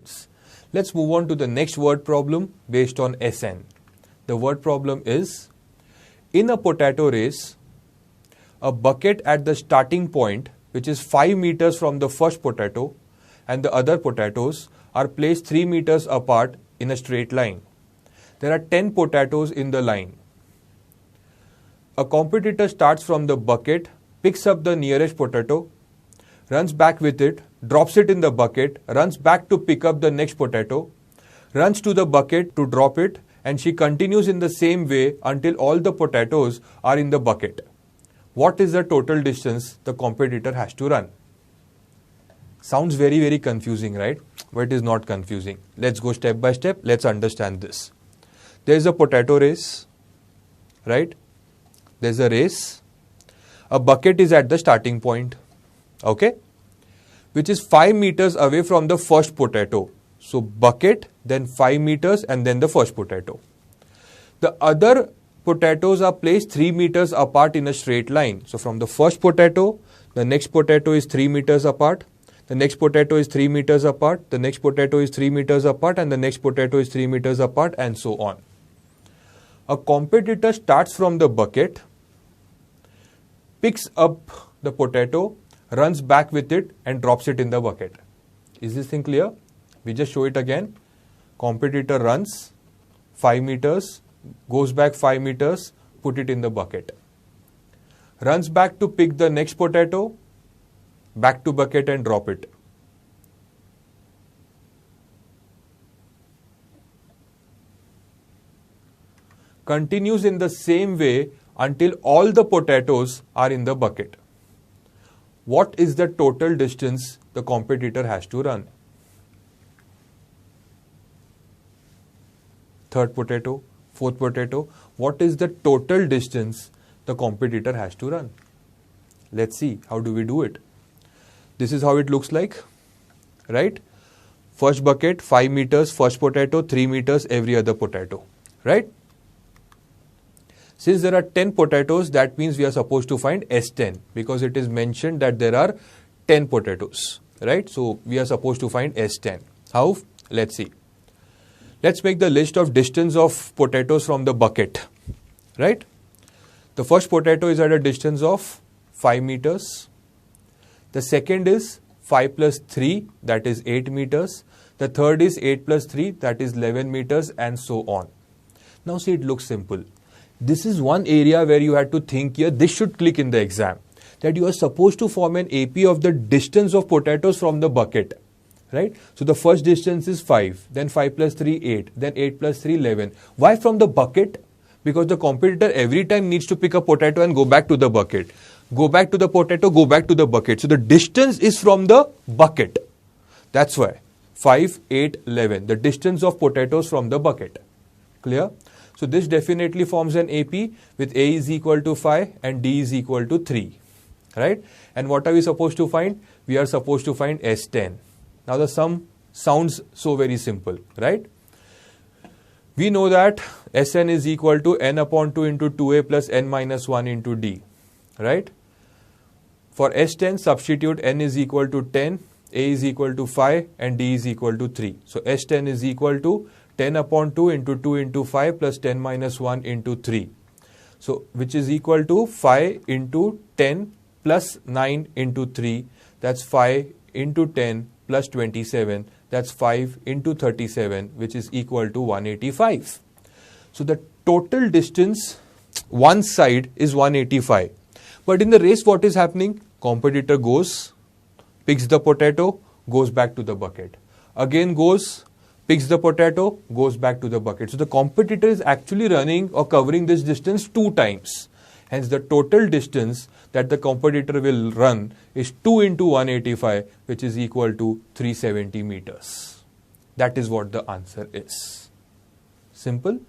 distance. Let's move on to the next word problem based on Sn. The word problem is, in a potato race, a bucket at the starting point, which is 5 meters from the first potato, and the other potatoes are placed 3 meters apart in a straight line. There are 10 potatoes in the line. A competitor starts from the bucket, picks up the nearest potato, runs back with it, drops it in the bucket, runs back to pick up the next potato, runs to the bucket to drop it, and she continues in the same way until all the potatoes are in the bucket. What is the total distance the competitor has to run? Sounds very, very confusing, right? But it is not confusing. Let's go step by step. Let's understand this. There is a potato race, right? There's a race. A bucket is at the starting point, okay? Which is 5 meters away from the first potato. So bucket, then 5 meters, and then the first potato. The other potatoes are placed 3 meters apart in a straight line. So from the first potato, the next potato is 3 meters apart. The next potato is 3 meters apart. The next potato is 3 meters apart. And the next potato is 3 meters apart, and so on. A competitor starts from the bucket, picks up the potato, runs back with it, and drops it in the bucket. Is this thing clear? We just show it again. Competitor runs 5 meters, goes back 5 meters, put it in the bucket. Runs back to pick the next potato, back to bucket and drop it. Continues in the same way until all the potatoes are in the bucket. What is the total distance the competitor has to run? Third potato, fourth potato. What is the total distance the competitor has to run? Let's see, how do we do it? This is how it looks like, right? First bucket, 5 meters, first potato, 3 meters, every other potato, right? Since there are 10 potatoes, that means we are supposed to find S10 because it is mentioned that there are 10 potatoes, right? So we are supposed to find S10. How? Let's see. Let's make the list of distance of potatoes from the bucket, right? The first potato is at a distance of 5 meters. The second is 5 plus 3, that is 8 meters. The third is 8 plus 3, that is 11 meters, and so on. Now see, it looks simple. This is one area where you had to think here, this should click in the exam, that you are supposed to form an AP of the distance of potatoes from the bucket, right? So the first distance is 5, then 5 plus 3, 8, then 8 plus 3, 11. Why from the bucket? Because the competitor every time needs to pick a potato and go back to the bucket. Go back to the potato, go back to the bucket. So the distance is from the bucket. That's why 5, 8, 11, the distance of potatoes from the bucket. Clear? So this definitely forms an AP with A is equal to 5 and D is equal to 3, right? And what are we supposed to find? We are supposed to find S10. Now the sum sounds so very simple, right? We know that Sn is equal to n upon 2 into 2a plus n minus 1 into d, right? For S10, substitute n is equal to 10, a is equal to 5 and d is equal to 3. So S10 is equal to 10 upon 2 into 2 into 5 plus 10 minus 1 into 3. So which is equal to 5 into 10 plus 9 into 3. That's 5 into 10 plus 27. That's 5 into 37, which is equal to 185. So the total distance one side is 185. But in the race, what is happening? Competitor goes, picks the potato, goes back to the bucket. Again goes, picks the potato, goes back to the bucket. So the competitor is actually running or covering this distance 2 times. Hence the total distance that the competitor will run is 2 into 185, which is equal to 370 meters. That is what the answer is. Simple.